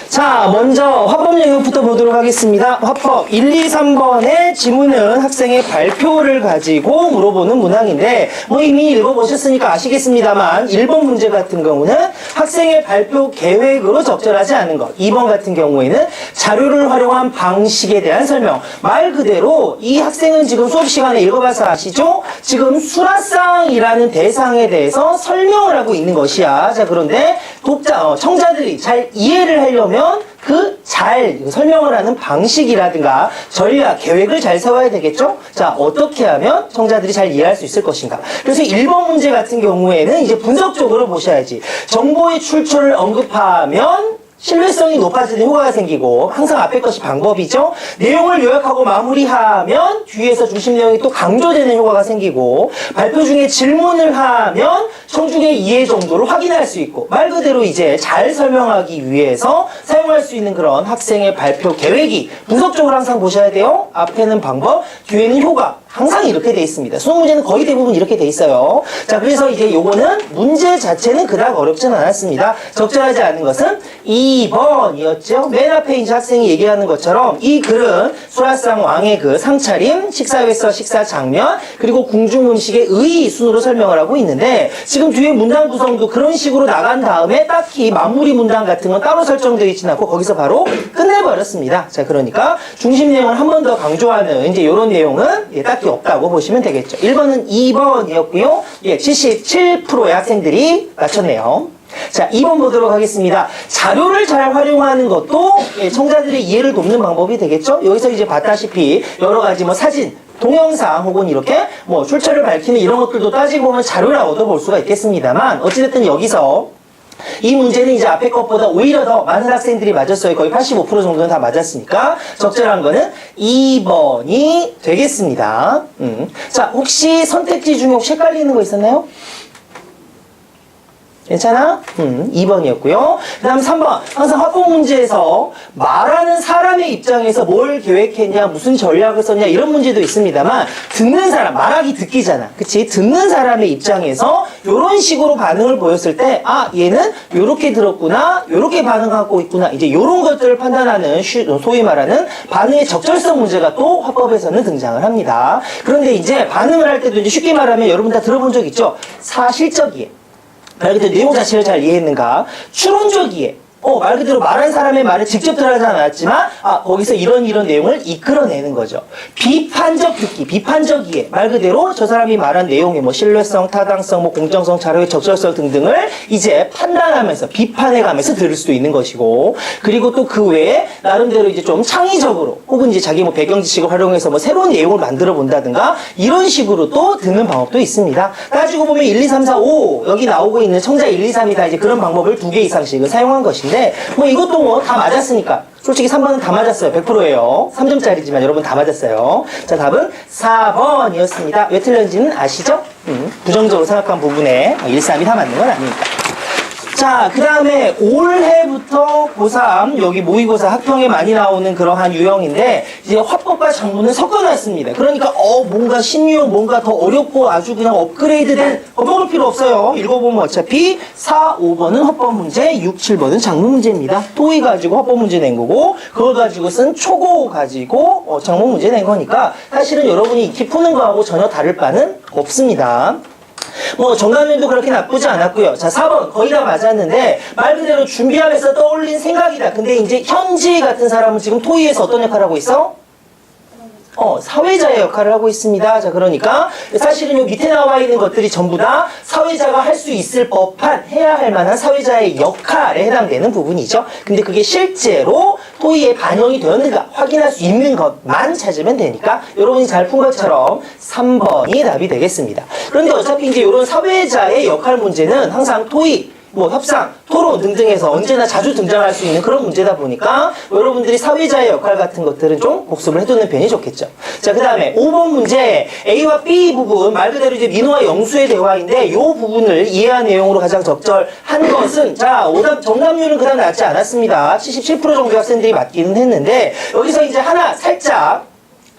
자, 먼저 화법 영역부터 보도록 하겠습니다. 화법 1, 2, 3번의 지문은 학생의 발표를 가지고 물어보는 문항인데 이미 읽어보셨으니까 아시겠습니다만 1번 문제 같은 경우는 학생의 발표 계획으로 적절하지 않은 것, 2번 같은 경우에는 자료를 활용한 방식에 대한 설명. 말 그대로 이 학생은 지금 수업 시간에 읽어봐서 아시죠? 지금 수라상이라는 대상에 대해서 설명을 하고 있는 것이야. 자, 그런데 청자들이 잘 이해를 하려면 잘 설명을 하는 방식이라든가 전략, 계획을 잘 세워야 되겠죠? 자, 어떻게 하면 청자들이 잘 이해할 수 있을 것인가? 그래서 1번 문제 같은 경우에는 이제 분석적으로 보셔야지. 정보의 출처를 언급하면 신뢰성이 높아지는 효과가 생기고, 항상 앞에 것이 방법이죠. 내용을 요약하고 마무리하면 뒤에서 중심 내용이 또 강조되는 효과가 생기고, 발표 중에 질문을 하면 청중의 이해 정도를 확인할 수 있고, 말 그대로 이제 잘 설명하기 위해서 사용할 수 있는 그런 학생의 발표 계획이 분석적으로 항상 보셔야 돼요. 앞에는 방법, 뒤에는 효과. 항상 이렇게 돼 있습니다. 수능 문제는 거의 대부분 이렇게 돼 있어요. 자, 그래서 이제 요거는 문제 자체는 그닥 어렵진 않았습니다. 적절하지 않은 것은 2번이었죠. 맨 앞에 이제 학생이 얘기하는 것처럼 이 글은 수라상 왕의 그 상차림, 식사회서 식사 장면, 그리고 궁중 음식의 의 순으로 설명을 하고 있는데, 지금 뒤에 문장 구성도 그런 식으로 나간 다음에 딱히 마무리 문장 같은 건 따로 설정되어 있진 않고 거기서 바로 끝내버렸습니다. 자, 그러니까 중심 내용을 한 번 더 강조하는 이제 이런 내용은 딱히 없다고 보시면 되겠죠. 1번은 2번이었고요. 77%의 학생들이 맞췄네요. 자, 2번 보도록 하겠습니다. 자료를 잘 활용하는 것도 청자들의 이해를 돕는 방법이 되겠죠. 여기서 이제 봤다시피 여러 가지 사진, 동영상 혹은 이렇게 출처를 밝히는 이런 것들도 따지고 보면 자료라 얻어볼 수가 있겠습니다만, 어찌됐든 여기서 이 문제는 이제 앞에 것보다 오히려 더 많은 학생들이 맞았어요. 거의 85% 정도는 다 맞았으니까 적절한 거는 2번이 되겠습니다. 자, 혹시 선택지 중에 혹시 헷갈리는 거 있었나요? 괜찮아? 2번이었고요. 그 다음 3번. 항상 화법 문제에서 말하는 사람의 입장에서 뭘 계획했냐, 무슨 전략을 썼냐, 이런 문제도 있습니다만, 듣는 사람, 말하기 듣기잖아. 그치? 듣는 사람의 입장에서 이런 식으로 반응을 보였을 때, 얘는 요렇게 들었구나, 요렇게 반응하고 있구나, 이제 요런 것들을 판단하는, 소위 말하는 반응의 적절성 문제가 또 화법에서는 등장을 합니다. 그런데 이제 반응을 할 때도 이제 쉽게 말하면 여러분 다 들어본 적 있죠? 사실적이에. 말 그대로 내용 자체를 잘 이해했는가? 추론적이에. 말 그대로 말한 사람의 말에 직접 들어가지 않았지만, 거기서 이런 내용을 이끌어내는 거죠. 비판적 듣기, 비판적이에. 말 그대로 저 사람이 말한 내용의 신뢰성, 타당성, 공정성, 자료의 적절성 등등을 이제 판단하면서, 비판해가면서 들을 수도 있는 것이고, 그리고 또 그 외에 나름대로 이제 좀 창의적으로, 혹은 이제 자기 배경 지식을 활용해서 새로운 내용을 만들어 본다든가, 이런 식으로 또 듣는 방법도 있습니다. 따지고 보면 1, 2, 3, 4, 5, 여기 나오고 있는 청자 1, 2, 3이 다 이제 그런 방법을 2개 이상씩은 사용한 것인데, 이것도 다 맞았으니까. 솔직히 3번은 다 맞았어요. 100%예요. 3점짜리지만 여러분 다 맞았어요. 자, 답은 4번이었습니다. 왜 틀렸는지는 아시죠? 부정적으로 생각한 부분에 1, 3이 다 맞는 건 아니니까. 자, 그 다음에 올해부터 고3, 여기 모의고사 학평에 많이 나오는 그러한 유형인데, 이제 화법과 작문을 섞어놨습니다. 그러니까, 뭔가 신유형, 뭔가 더 어렵고 아주 그냥 업그레이드된, 먹을 필요 없어요. 읽어보면 어차피 4, 5번은 화법 문제, 6, 7번은 작문 문제입니다. 토의 가지고 화법 문제 낸 거고, 그걸 가지고 쓴 초고 가지고 작문 문제 낸 거니까, 사실은 여러분이 익히 푸는 거하고 전혀 다를 바는 없습니다. 정답률도 그렇게 나쁘지 않았고요. 자, 4번 거의 다 맞았는데 말 그대로 준비하면서 떠올린 생각이다. 근데 이제 현지 같은 사람은 지금 토의에서 어떤 역할을 하고 있어? 사회자의 역할을 하고 있습니다. 자, 그러니까 사실은 요 밑에 나와 있는 것들이 전부 다 사회자가 할 수 있을 법한, 해야 할 만한 사회자의 역할에 해당되는 부분이죠. 근데 그게 실제로 토의에 반영이 되었는가 확인할 수 있는 것만 찾으면 되니까 여러분이 잘 푼 것처럼 3번이 답이 되겠습니다. 그런데 어차피 이제 이런 사회자의 역할 문제는 항상 토의, 협상, 토론 등등에서 언제나 자주 등장할 수 있는 그런 문제다 보니까 여러분들이 사회자의 역할 같은 것들은 좀 복습을 해두는 편이 좋겠죠. 자, 그 다음에 5번 문제 A와 B 부분, 말 그대로 이제 민호와 영수의 대화인데 이 부분을 이해한 내용으로 가장 적절한 것은, 자, 정답률은 그다음 낮지 않았습니다. 77% 정도 학생들이 맞기는 했는데 여기서 이제 하나 살짝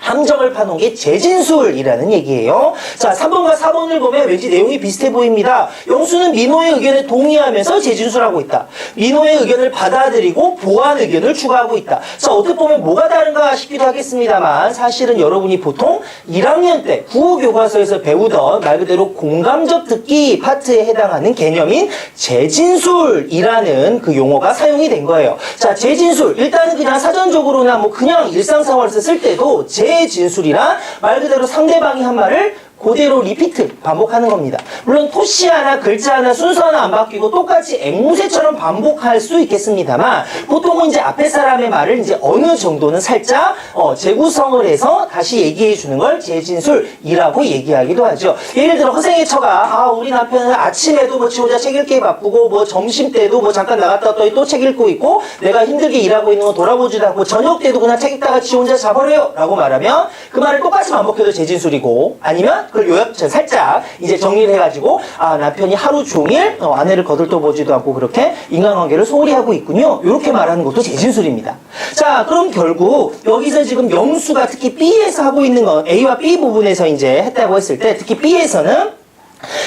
함정을 파놓은 게 재진술이라는 얘기예요. 자, 3번과 4번을 보면 왠지 내용이 비슷해 보입니다. 영수는 민호의 의견에 동의하면서 재진술하고 있다. 민호의 의견을 받아들이고 보완 의견을 추가하고 있다. 자, 어떻게 보면 뭐가 다른가 싶기도 하겠습니다만 사실은 여러분이 보통 1학년 때 국어교과서에서 배우던 말 그대로 공감적 듣기 파트에 해당하는 개념인 재진술이라는 그 용어가 사용이 된 거예요. 자, 재진술. 일단은 그냥 사전적으로나 뭐 그냥 일상생활에서 쓸 때도 재진술이란 말 그대로 상대방이 한 말을 그대로 리피트, 반복하는 겁니다. 물론 토시 하나, 글자 하나, 순서 하나 안 바뀌고 똑같이 앵무새처럼 반복할 수 있겠습니다만 보통은 이제 앞에 사람의 말을 이제 어느 정도는 살짝 재구성을 해서 다시 얘기해 주는 걸 재진술이라고 얘기하기도 하죠. 예를 들어 허생의 처가 우리 남편은 아침에도 뭐 지 혼자 책 읽기 바쁘고 뭐 점심 때도 뭐 잠깐 나갔다 왔더니 또 책 읽고 있고 내가 힘들게 일하고 있는 거 돌아보지도 않고 저녁 때도 그냥 책 읽다가 지 혼자 자버려요 라고 말하면 그 말을 똑같이 반복해도 재진술이고 아니면 그걸 요약처럼 살짝 이제 정리를 해가지고 남편이 하루 종일 아내를 거들떠보지도 않고 그렇게 인간관계를 소홀히 하고 있군요. 이렇게 말하는 것도 재진술입니다. 자, 그럼 결국 여기서 지금 영수가 특히 B에서 하고 있는 건 A와 B 부분에서 이제 했다고 했을 때 특히 B에서는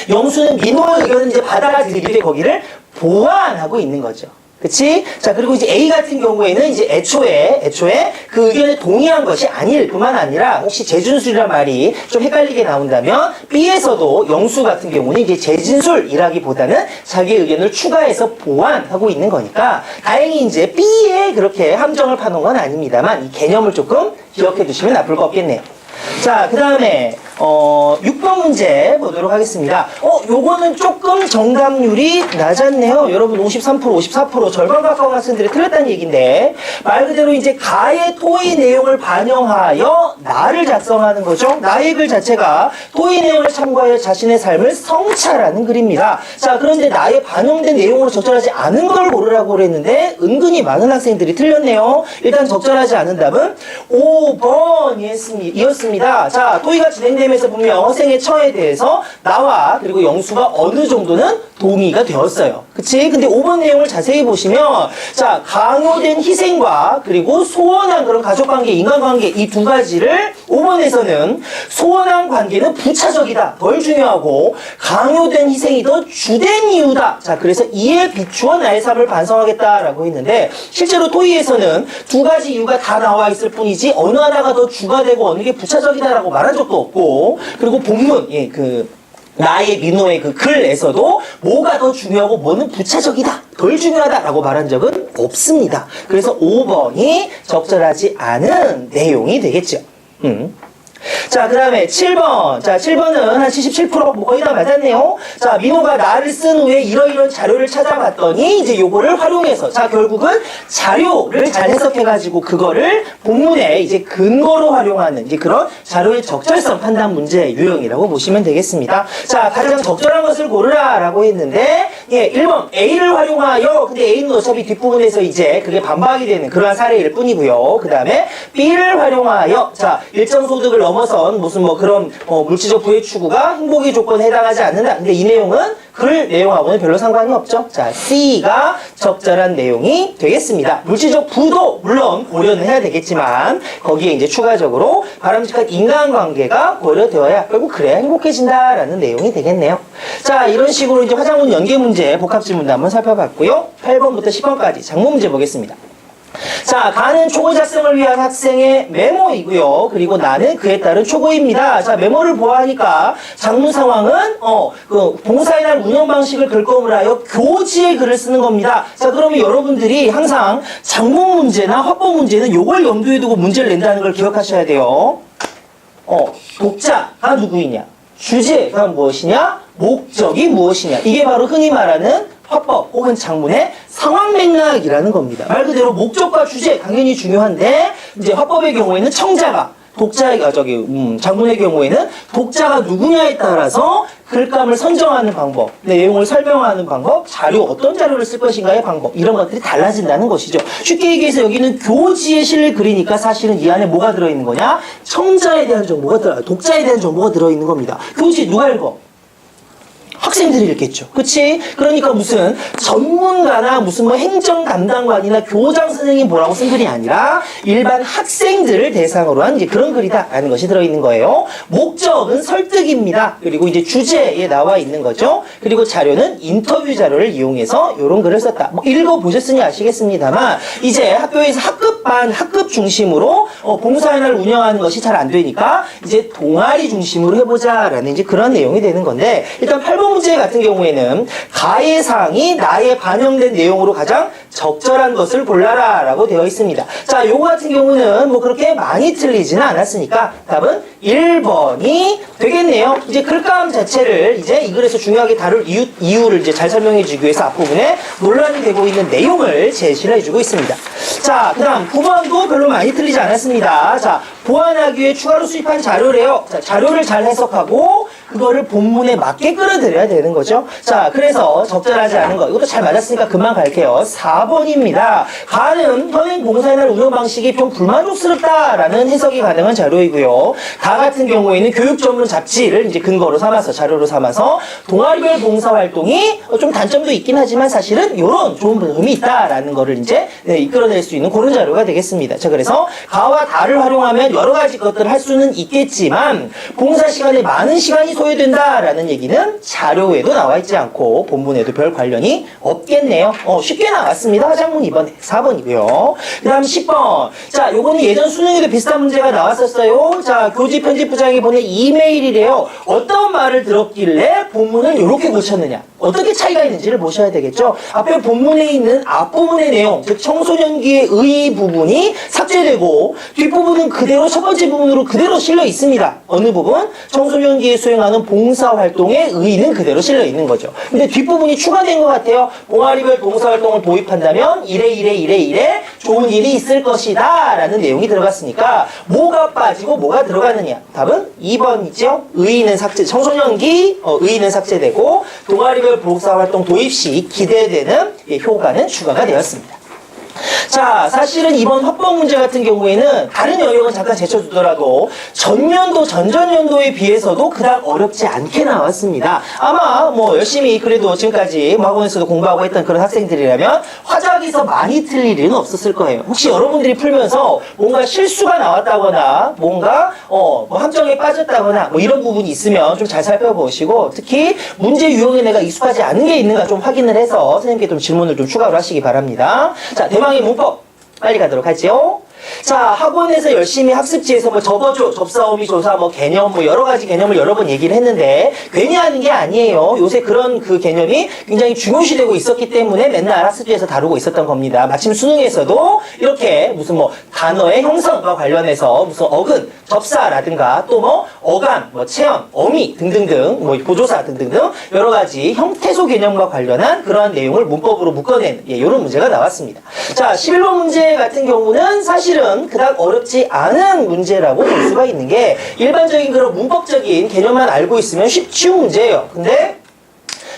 영수는 민호의 의견을 이제 받아들이되 거기를 보완하고 있는 거죠. 그치? 자, 그리고 이제 A 같은 경우에는 이제 애초에 그 의견에 동의한 것이 아닐 뿐만 아니라 혹시 재진술이란 말이 좀 헷갈리게 나온다면 B에서도 영수 같은 경우는 이제 재진술이라기보다는 자기 의견을 추가해서 보완하고 있는 거니까 다행히 이제 B에 그렇게 함정을 파놓은 건 아닙니다만 이 개념을 조금 기억해 두시면 나쁠 거 없겠네요. 자, 그 다음에 6번 문제 보도록 하겠습니다. 요거는 조금 정답률이 낮았네요. 여러분 53%, 54% 절반 가까운 학생들이 틀렸다는 얘기인데 말 그대로 이제 가의 토의 내용을 반영하여 나를 작성하는 거죠. 나의 글 자체가 토의 내용을 참고하여 자신의 삶을 성찰하는 글입니다. 자, 그런데 나의 반영된 내용으로 적절하지 않은 걸 고르라고 그랬는데 은근히 많은 학생들이 틀렸네요. 일단 적절하지 않은 답은 5번이었습니다. 자, 토의가 진행되면서 보면 허생의 처에 대해서 나와 그리고 영수가 어느 정도는 동의가 되었어요. 그치? 근데 5번 내용을 자세히 보시면 자, 강요된 희생과 그리고 소원한 그런 가족관계, 인간관계 이 두 가지를 5번에서는 소원한 관계는 부차적이다. 덜 중요하고 강요된 희생이 더 주된 이유다. 자, 그래서 이에 비추어 나의 삶을 반성하겠다라고 했는데 실제로 토의에서는 두 가지 이유가 다 나와 있을 뿐이지 어느 하나가 더 주가 되고 어느 게 부차적이다라고 말한 적도 없고 그리고 본문 나의 민호의 그 글에서도 뭐가 더 중요하고 뭐는 부차적이다, 덜 중요하다라고 말한 적은 없습니다. 그래서 5번이 적절하지 않은 내용이 되겠죠. 자, 그 다음에 7번. 자, 7번은 한 77% 뭐 거의 다 맞았네요. 자, 민호가 나를 쓴 후에 이러이러한 자료를 찾아봤더니 이제 요거를 활용해서 자, 결국은 자료를 잘 해석해가지고 그거를 본문에 이제 근거로 활용하는 이제 그런 자료의 적절성 판단 문제 유형이라고 보시면 되겠습니다. 자, 가장 적절한 것을 고르라 라고 했는데 1번 A를 활용하여 근데 A는 어차피 뒷부분에서 이제 그게 반박이 되는 그러한 사례일 뿐이고요. 그 다음에 B를 활용하여 자, 일정 소득을 넘어선 무슨 뭐 그런 물질적 부의 추구가 행복의 조건에 해당하지 않는다. 근데 이 내용은 글 내용하고는 별로 상관이 없죠. 자, C가 적절한 내용이 되겠습니다. 물질적 부도 물론 고려는 해야 되겠지만 거기에 이제 추가적으로 바람직한 인간관계가 고려되어야 결국 그래야 행복해진다라는 내용이 되겠네요. 자, 이런 식으로 이제 화장문 연계 문제 복합질문도 한번 살펴봤고요. 8번부터 10번까지 장문 문제 보겠습니다. 자, 가는 초고 작성을 위한 학생의 메모이고요. 그리고 나는 그에 따른 초고입니다. 자, 메모를 보아하니까 장문 상황은 그 동사에 대한 운영 방식을 글검을 하여 교지의 글을 쓰는 겁니다. 자, 그러면 여러분들이 항상 장문 문제나 화법 문제는 요걸 염두에 두고 문제를 낸다는 걸 기억하셔야 돼요. 독자가 누구이냐? 주제가 무엇이냐? 목적이 무엇이냐? 이게 바로 흔히 말하는 화법 혹은 장문의 상황 맥락이라는 겁니다. 말 그대로 목적과 주제 당연히 중요한데 이제 화법의 경우에는 청자가 장문의 경우에는 독자가 누구냐에 따라서 글감을 선정하는 방법, 내용을 설명하는 방법, 자료 어떤 자료를 쓸 것인가의 방법 이런 것들이 달라진다는 것이죠. 쉽게 얘기해서 여기는 교지에 실릴 글이니까 사실은 이 안에 뭐가 들어있는 거냐? 청자에 대한 정보가 독자에 대한 정보가 들어있는 겁니다. 교지 누가 읽어? 학생들이 읽겠죠. 그치? 그러니까 무슨 전문가나 무슨 뭐 행정 담당관이나 교장 선생님 뭐라고 쓴 글이 아니라 일반 학생들을 대상으로 한 이제 그런 글이다라는 것이 들어있는 거예요. 목적은 설득입니다. 그리고 이제 주제에 나와 있는 거죠. 그리고 자료는 인터뷰 자료를 이용해서 이런 글을 썼다. 뭐 읽어보셨으니 아시겠습니다만 이제 학교에서 학급반, 학급 중심으로 봉사활동을 운영하는 것이 잘 안 되니까 이제 동아리 중심으로 해보자라는 이제 그런 내용이 되는 건데 일단 8번 문제 같은 경우에는 가의 사항이 나에 반영된 내용으로 가장 적절한 것을 골라라 라고 되어 있습니다. 자, 요거 같은 경우는 뭐 그렇게 많이 틀리지는 않았으니까 답은 1번이 되겠네요. 이제 글감 자체를 이제 이 글에서 중요하게 다룰 이유를 이제 잘 설명해 주기 위해서 앞부분에 논란이 되고 있는 내용을 제시를 해주고 있습니다. 자, 그 다음 9번도 별로 많이 틀리지 않았습니다. 자, 보완하기 위해 추가로 수입한 자료래요. 자, 자료를 잘 해석하고 그거를 본문에 맞게 끌어들여야 되는 거죠. 자, 그래서 적절하지 않은 거. 이것도 잘 맞았으니까 금방 갈게요. 4번입니다. 가는 현행 봉사의 운영 방식이 좀 불만족스럽다라는 해석이 가능한 자료이고요. 가 같은 경우에는 교육 전문 잡지를 이제 근거로 삼아서 자료로 삼아서 동아리별 봉사 활동이 좀 단점도 있긴 하지만 사실은 이런 좋은 점이 있다라는 거를 이제 이끌어낼 수 있는 그런 자료가 되겠습니다. 자, 그래서 가와 다를 활용하면 여러 가지 것들을 할 수는 있겠지만 봉사 시간에 많은 시간이 소요된다라는 얘기는 자료에도 나와 있지 않고 본문에도 별 관련이 없겠네요. 쉽게 나왔습니다. 화장문 2번, 4번이고요. 그 다음 10번. 자, 요거는 예전 수능에도 비슷한 문제가 나왔었어요. 자, 교직 편집부장이 보낸 이메일이래요. 어떤 말을 들었길래 본문을 이렇게 고쳤느냐. 어떻게 차이가 있는지를 보셔야 되겠죠. 앞에 본문에 있는 앞부분의 내용, 즉 청소년기의 의 부분이 삭제되고 뒷부분은 그대로 첫 번째 부분으로 그대로 실려 있습니다. 어느 부분? 청소년기에 수행하는 봉사활동의 의의는 그대로 실려 있는 거죠. 근데 뒷부분이 추가된 것 같아요. 동아리별 봉사활동을 도입한다면 이래 좋은 일이 있을 것이다 라는 내용이 들어갔으니까 뭐가 빠지고 뭐가 들어가느냐. 답은 2번이죠. 의의는 삭제, 청소년기 의의는 삭제되고 동아리별 봉사활동 도입 시 기대되는 효과는 추가가 되었습니다. 자, 사실은 이번 합법 문제 같은 경우에는 다른 영역은 잠깐 제쳐두더라도 전년도, 전전년도에 비해서도 그닥 어렵지 않게 나왔습니다. 아마 뭐 열심히 그래도 지금까지 학원에서도 공부하고 했던 그런 학생들이라면 화작에서 많이 틀릴 일은 없었을 거예요. 혹시 여러분들이 풀면서 뭔가 실수가 나왔다거나 뭔가 뭐 함정에 빠졌다거나 뭐 이런 부분이 있으면 좀 잘 살펴보시고 특히 문제 유형에 내가 익숙하지 않은 게 있는가 좀 확인을 해서 선생님께 좀 질문을 좀 추가로 하시기 바랍니다. 자, 대망의 문법 빨리 가도록 하죠. 자, 학원에서 열심히 학습지에서 뭐 접어줘, 접사오미 조사, 뭐 개념, 뭐 여러 가지 개념을 여러 번 얘기를 했는데 괜히 하는 게 아니에요. 요새 그런 그 개념이 굉장히 중요시되고 있었기 때문에 맨날 학습지에서 다루고 있었던 겁니다. 마침 수능에서도 이렇게 무슨 뭐 단어의 형성과 관련해서 무슨 어근, 접사라든가 또 뭐 어감, 뭐 체험, 어미 등등등, 뭐 보조사 등등등 여러 가지 형태소 개념과 관련한 그러한 내용을 문법으로 묶어낸 이런 문제가 나왔습니다. 자, 11번 문제 같은 경우는 사실은 그닥 어렵지 않은 문제라고 볼 수가 있는 게 일반적인 그런 문법적인 개념만 알고 있으면 쉬운 문제예요. 근데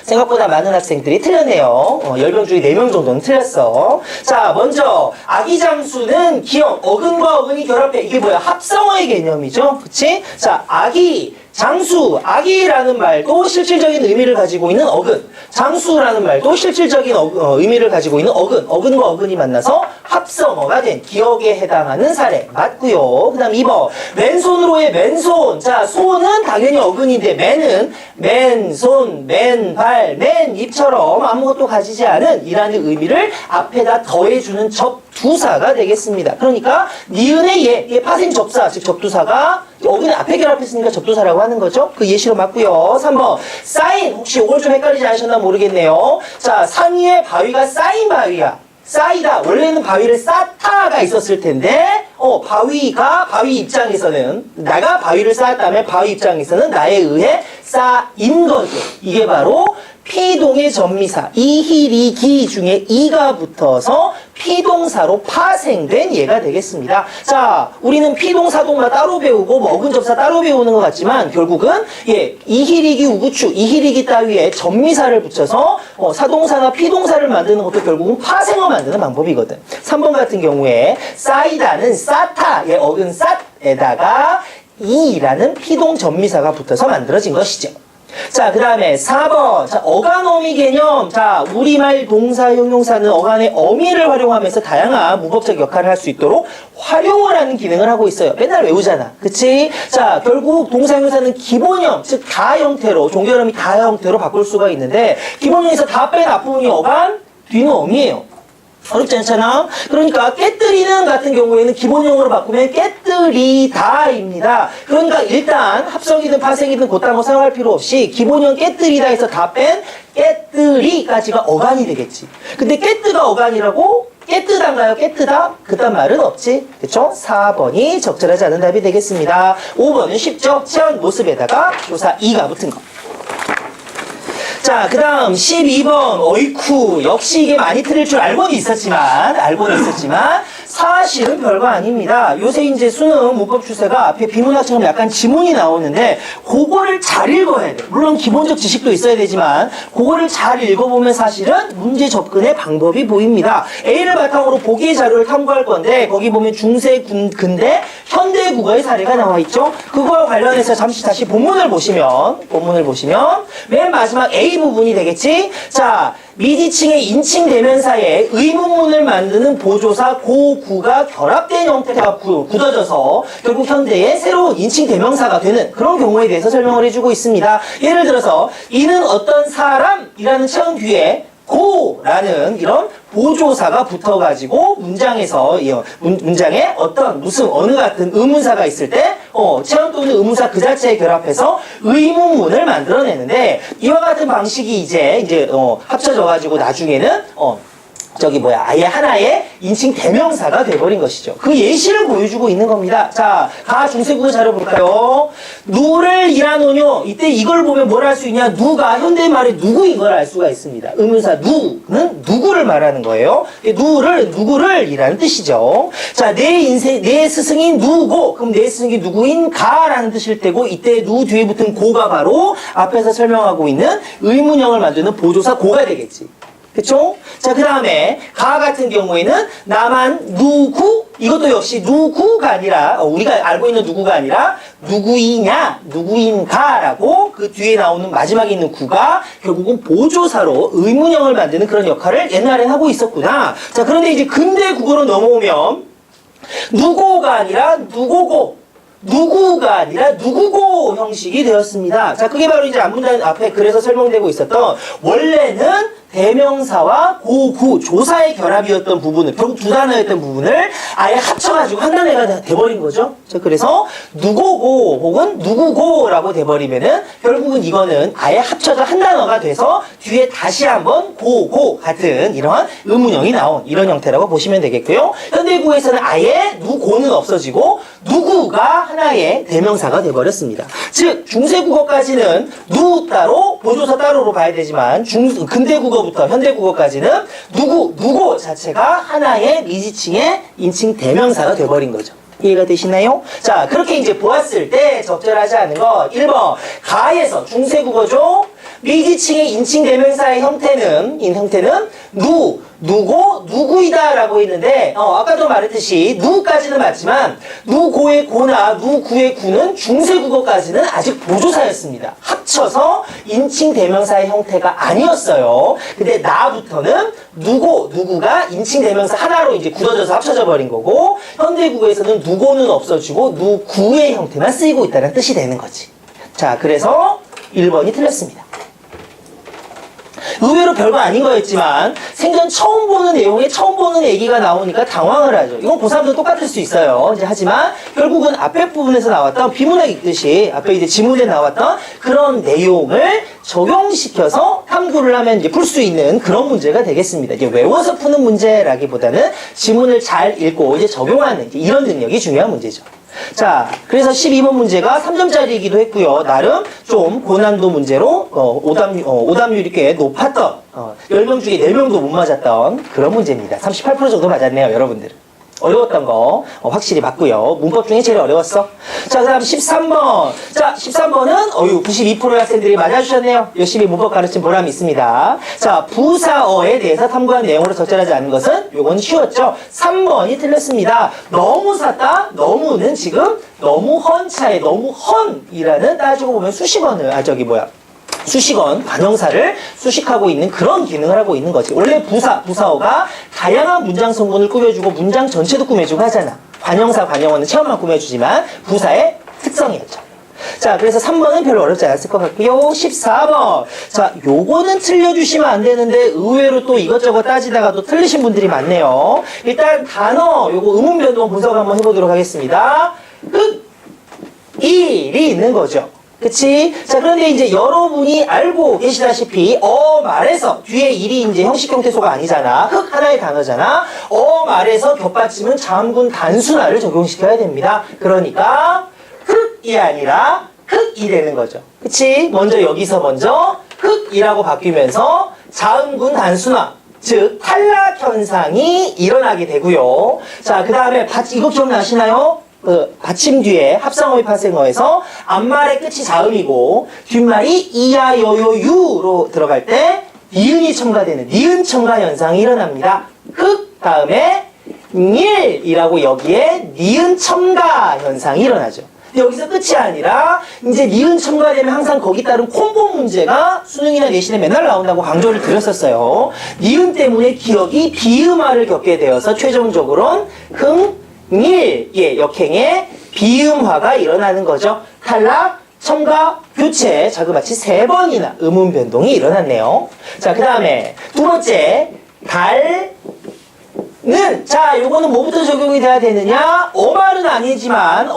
생각보다 많은 학생들이 틀렸네요. 10명 중에 4명 정도는 틀렸어. 자, 먼저 아기장수는 기억, 어근과 어근이 결합해. 이게 뭐야? 합성어의 개념이죠. 그치? 자, 아기, 장수, 아기라는 말도 실질적인 의미를 가지고 있는 어근, 장수라는 말도 실질적인 의미를 가지고 있는 어근, 어근과 어근이 만나서 합성어가 된 기억에 해당하는 사례 맞고요. 그 다음 2번 맨손으로의 맨손. 자, 손은 당연히 어근인데 맨은 맨손, 맨발, 맨입처럼 아무것도 가지지 않은 이라는 의미를 앞에다 더해주는 접두사가 되겠습니다. 그러니까 니은의 얘 파생 접사, 즉 접두사가 어근을 앞에 결합했으니까 접두사라고 하는 거죠. 그 예시로 맞고요. 3번 쌓인, 혹시 이걸 좀 헷갈리지 않으셨나 모르겠네요. 자, 산 위에 바위가 쌓인 바위야. 쌓이다. 원래는 바위를 쌓다가 있었을 텐데 바위가 바위 입장에서는 내가 바위를 쌓았다면 바위 입장에서는 나에 의해 쌓인 거죠. 이게 바로 피동의 전미사 이희리기 중에 이가 붙어서 피동사로 파생된 예가 되겠습니다. 자, 우리는 피동사동만 따로 배우고 어근접사 따로 배우는 것 같지만 결국은 이희리기 우구추 이희리기 따위에 전미사를 붙여서 사동사나 피동사를 만드는 것도 결국은 파생어 만드는 방법이거든. 3번 같은 경우에 쌓이다는 쌓다의 어근 쌓에다가 이라는 피동 전미사가 붙어서 만들어진 것이죠. 자, 그 다음에 4번. 자, 어간 어미 개념. 자, 우리말 동사, 형용사는 어간의 어미를 활용하면서 다양한 문법적 역할을 할 수 있도록 활용을 하는 기능을 하고 있어요. 맨날 외우잖아. 그치? 자, 결국 동사, 형용사는 기본형, 즉, 다 형태로, 종결음이 다 형태로 바꿀 수가 있는데, 기본형에서 다 뺀 앞부분이 어간, 뒤는 어미예요. 어렵지 않잖아? 그러니까 깨뜨리는 같은 경우에는 기본형으로 바꾸면 깨뜨리다입니다. 그러니까 일단 합성이든 파생이든 그딴 거 사용할 필요 없이 기본형 깨뜨리다 해서 다 뺀 깨뜨리까지가 어간이 되겠지. 근데 깨뜨가 어간이라고? 깨뜨단가요? 깨뜨다? 그딴 말은 없지. 그쵸? 4번이 적절하지 않은 답이 되겠습니다. 5번은 쉽죠? 체험 모습에다가 조사 2가 붙은 거. 자, 그 다음 12번 어이쿠 역시 이게 많이 틀릴 줄 알고는 있었지만 사실은 별거 아닙니다. 요새 이제 수능 문법 추세가 앞에 비문학처럼 약간 지문이 나오는데 그거를 잘 읽어야 돼. 물론 기본적 지식도 있어야 되지만 그거를 잘 읽어보면 사실은 문제 접근의 방법이 보입니다. A를 바탕으로 보기의 자료를 탐구할 건데 거기 보면 중세, 근대, 현대 국어의 사례가 나와 있죠. 그거와 관련해서 잠시 다시 본문을 보시면 맨 마지막 A 부분이 되겠지. 자, 미지층의 인칭 대명사에 의문문을 만드는 보조사 고구가 결합된 형태가 굳어져서 결국 현대의 새로운 인칭 대명사가 되는 그런 경우에 대해서 설명을 해주고 있습니다. 예를 들어서 이는 어떤 사람이라는 체험 뒤에 고라는 이런 보조사가 붙어가지고 문장에서 문장에 어떤 무슨 어느 같은 의문사가 있을 때 체험 또는 의문사 그 자체에 결합해서 의문문을 만들어내는데 이와 같은 방식이 이제 합쳐져가지고 나중에는 아예 하나의 인칭 대명사가 돼버린 것이죠. 그 예시를 보여주고 있는 겁니다. 자, 중세국어 자료 볼까요? 누를 일하노뇨. 이때 이걸 보면 뭘 알 수 있냐? 누가 현대말의 누구인 걸 알 수가 있습니다. 의문사 누는 누구를 말하는 거예요. 누구를 이라는 뜻이죠. 자, 내 스승인 누고. 그럼 내 스승이 누구인가라는 뜻일 때고 이때 누 뒤에 붙은 고가 바로 앞에서 설명하고 있는 의문형을 만드는 보조사 고가 되겠지. 그쵸? 자, 그 다음에 가 같은 경우에는 나만 누구 이것도 역시 누구가 아니라 우리가 알고 있는 누구가 아니라 누구이냐 누구인가라고 그 뒤에 나오는 마지막에 있는 구가 결국은 보조사로 의문형을 만드는 그런 역할을 옛날엔 하고 있었구나. 자, 그런데 이제 근대 국어로 넘어오면 누고가 아니라 누구가 아니라 누구고 형식이 되었습니다. 자, 그게 바로 이제 앞문단 앞에 글에서 설명되고 있었던 원래는 대명사와 고구, 조사의 결합이었던 부분을, 결국 두 단어였던 부분을 아예 합쳐가지고 한 단어가 돼버린 거죠. 자, 그래서 누구고 혹은 누구고라고 돼버리면은 결국은 이거는 아예 합쳐져 한 단어가 돼서 뒤에 다시 한번 고고 같은 이러한 의문형이 나온 이런 형태라고 보시면 되겠고요. 현대국어에서는 아예 누고는 없어지고 누구가 하나의 대명사가 돼버렸습니다. 즉 중세국어까지는 누 따로 보조사 따로로 봐야 되지만 근대국어부터 현대국어까지는 누구 자체가 하나의 미지층의 인칭 대명사가 돼버린 거죠. 이해가 되시나요? 자, 그렇게 이제 보았을 때 적절하지 않은 거 1번 가에서 중세국어죠. 미지층의 인칭 대명사의 형태는 누고 누구이다라고 했는데 아까도 말했듯이 누까지는 맞지만 누고의 고나 누구의 구는 중세국어까지는 아직 보조사였습니다. 합쳐서 인칭 대명사의 형태가 아니었어요. 근데 나부터는 누구가 인칭 대명사 하나로 이제 굳어져서 합쳐져 버린 거고 현대국어에서는 누고는 없어지고 누구의 형태만 쓰이고 있다는 뜻이 되는 거지. 자, 그래서 1번이 틀렸습니다. 의외로 별거 아닌 거였지만 생전 처음 보는 내용에 처음 보는 얘기가 나오니까 당황을 하죠. 이건 고3도 똑같을 수 있어요. 이제 하지만 결국은 앞에 부분에서 나왔던 비문학 읽듯이 앞에 이제 지문에 나왔던 그런 내용을 적용시켜서 탐구를 하면 이제 풀 수 있는 그런 문제가 되겠습니다. 이제 외워서 푸는 문제라기보다는 지문을 잘 읽고 이제 적용하는 이제 이런 능력이 중요한 문제죠. 자, 그래서 12번 문제가 3점짜리이기도 했고요. 나름 좀 고난도 문제로 오답률이 꽤 높았던 10명 중에 4명도 못 맞았던 그런 문제입니다. 38% 정도 맞았네요, 여러분들은. 어려웠던 거 확실히 맞고요. 문법 중에 제일 어려웠어. 자, 그 다음 13번. 자, 13번은 92%의 학생들이 맞아주셨네요. 열심히 문법 가르친 보람이 있습니다. 자, 부사어에 대해서 탐구한 내용으로 적절하지 않은 것은 요건 쉬웠죠. 3번이 틀렸습니다. 너무 샀다. 너무는 지금 너무 헌차에 너무 헌이라는 따지고 보면 수식어는 수식원, 관형사를 수식하고 있는 그런 기능을 하고 있는 거지. 원래 부사어가 다양한 문장 성분을 꾸며주고 문장 전체도 꾸며주고 하잖아. 관형사, 관형어는 체험만 꾸며주지만 부사의 특성이었죠. 자, 그래서 3번은 별로 어렵지 않았을 것 같고요. 14번. 자, 요거는 틀려주시면 안 되는데 의외로 또 이것저것 따지다가 또 틀리신 분들이 많네요. 일단 단어, 요거 의문 변동 분석 한번 해보도록 하겠습니다. 일이 있는 거죠. 그치? 자, 그런데 이제 여러분이 알고 계시다시피, 말에서, 뒤에 일이 이제 형식 형태소가 아니잖아. 하나의 단어잖아. 말에서 겹받침은 자음군 단순화를 적용시켜야 됩니다. 그러니까, 이 아니라, 이 되는 거죠. 그치? 여기서 먼저, 이라고 바뀌면서, 자음군 단순화. 즉, 탈락 현상이 일어나게 되고요. 자, 그 다음에, 이거 기억나시나요? 받침 뒤에 합성어의 파생어에서 앞말의 끝이 자음이고 뒷말이 이야 여요 유로 들어갈 때 니은이 첨가되는 니은 첨가 현상이 일어납니다. 다음에 일이라고 여기에 니은 첨가 현상이 일어나죠. 근데 여기서 끝이 아니라 이제 니은 첨가되면 항상 거기 따른 콤보 문제가 수능이나 내신에 맨날 나온다고 강조를 드렸었어요. 니은 때문에 기억이 비음화를 겪게 되어서 최종적으로는 역행의 비음화가 일어나는 거죠. 탈락, 첨가, 교체, 자그마치 3번이나 음운 변동이 일어났네요. 자, 그 다음에 두 번째, 달는, 자, 요거는 뭐부터 적용이 돼야 되느냐? 어말은 아니지만,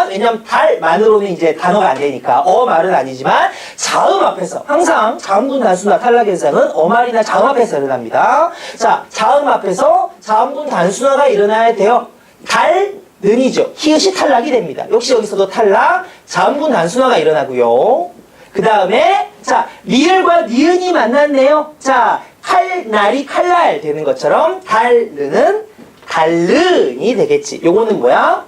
왜냐면 달만으로는 이제 단어가 안 되니까, 어말은 아니지만, 자음 앞에서, 항상 자음군 단순화 탈락 현상은 어말이나 자음 앞에서 일어납니다. 자, 자음 앞에서 자음군 단순화가 일어나야 돼요. 달는이죠. 히읗이 탈락이 됩니다. 역시 여기서도 탈락, 자음군 단순화가 일어나고요. 그 다음에, 자, 리을과 니은이 만났네요. 자, 칼날이 칼날 되는 것처럼 달르는 달른이 되겠지. 요거는 뭐야?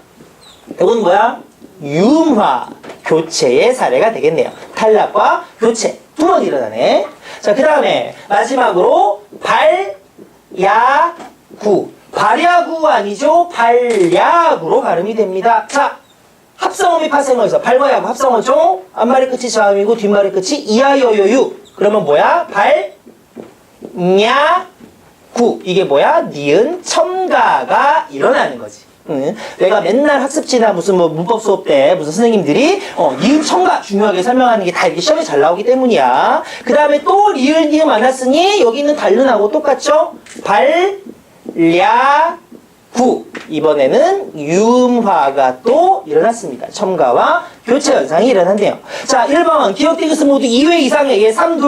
유음화, 교체의 사례가 되겠네요. 탈락과 교체 두 번 일어나네. 자, 그 다음에 마지막으로 발야구. 발야구 아니죠? 발야구로 발음이 됩니다. 자, 합성어 및 파생어에서 발과 야구 합성어죠? 앞말의 끝이 자음이고 뒷말의 끝이 이하여요유. 그러면 뭐야? 발야구. 이게 뭐야? 니은 첨가가 일어나는 거지. 내가 맨날 학습지나 무슨 문법 수업 때 무슨 선생님들이 니은 첨가 중요하게 설명하는 게 다 이렇게 시험에 잘 나오기 때문이야. 그 다음에 또 리을 니은 만났으니 여기 있는 달른하고 똑같죠? 발야구. 이번에는 유음화가 또 일어났습니다. 첨가와 교체 현상이 일어났네요. 자, 1번 기억 디귿은 모두 2회 이상의 3, 2,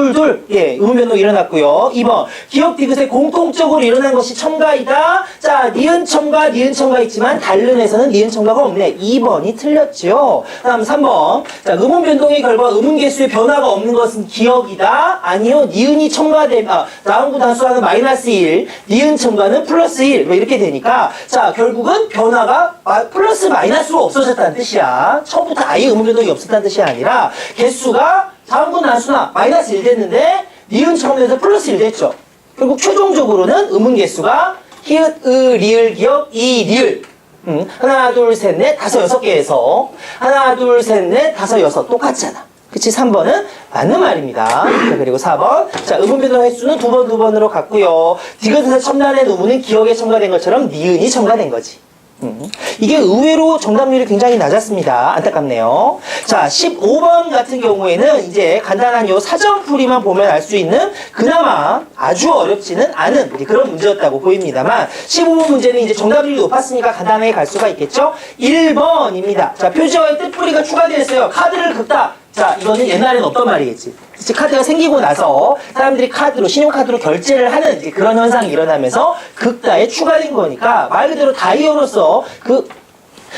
2 음운 변동이 일어났고요. 2번 기억 디귿에 공통적으로 일어난 것이 첨가이다. 자, 니은 첨가 있지만 달른에서는 니은 첨가가 없네. 2번이 틀렸죠. 다음 3번. 자, 음운 변동의 결과 음운 개수의 변화가 없는 것은 기억이다. 아니요. 니은이 자음군 단수하는 -1, 니은 첨가는 +1 뭐 이렇게 되니까 자, 결국은 변화가 플러스 마이너스로 없어졌다는 뜻이야. 처음부터 아예 음운 변동이 없었다는 뜻이 아니라 개수가 자음군 단수나 -1 됐는데 니은 첨가에서 +1 됐죠. 결국 최종적으로는 음운 개수가 히읗, 리을, 기억, 이, 리을. 하나, 둘, 셋, 넷, 다섯, 6개에서 하나, 둘, 셋, 넷, 다섯, 6 똑같잖아. 그치? 3번은 맞는 말입니다. 자, 그리고 4번. 자, 음운 변동 횟수는 2번으로 갔고요. 디귿에서 첨가된 음운은 기억에 첨가된 것처럼 니은이 첨가된 거지. 이게 의외로 정답률이 굉장히 낮았습니다. 안타깝네요. 자, 15번 같은 경우에는 이제 간단한 요 사전풀이만 보면 알 수 있는 그나마 아주 어렵지는 않은 그런 문제였다고 보입니다만 15번 문제는 이제 정답률이 높았으니까 간단하게 갈 수가 있겠죠? 1번입니다. 자, 표지어의 뜻풀이가 추가되었어요. 카드를 긁다. 자, 이거는 옛날에는 없던 말이겠지. 그치? 카드가 생기고 나서 사람들이 신용카드로 결제를 하는 이제 그런 현상이 일어나면서 긁다에 추가된 거니까 말 그대로 다이어로서 그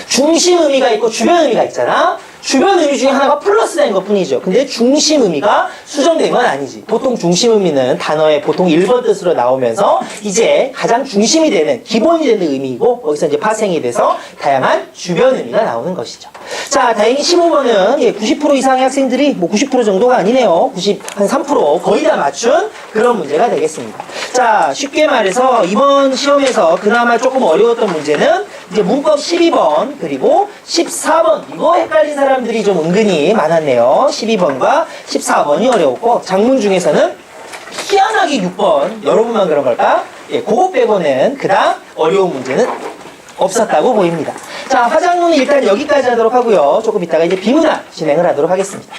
중심 의미가 있고 주변 의미가 있잖아. 주변 의미 중에 하나가 플러스된 것 뿐이죠. 근데 중심 의미가 수정된 건 아니지. 보통 중심 의미는 단어의 보통 1번 뜻으로 나오면서 이제 가장 중심이 되는, 기본이 되는 의미이고, 거기서 이제 파생이 돼서 다양한 주변 의미가 나오는 것이죠. 자, 다행히 15번은 90% 이상의 학생들이 뭐 90% 정도가 아니네요. 93% 거의 다 맞춘 그런 문제가 되겠습니다. 자, 쉽게 말해서 이번 시험에서 그나마 조금 어려웠던 문제는 이제 문법 12번 그리고 14번 이거 헷갈린 사람들이 좀 은근히 많았네요. 12번과 14번이 어려웠고 장문 중에서는 희한하게 6번 여러분만 그런 걸까? 예, 그거 빼고는 그다음 어려운 문제는 없었다고 보입니다. 자, 화장문은 일단 여기까지 하도록 하고요. 조금 이따가 이제 비문학 진행을 하도록 하겠습니다.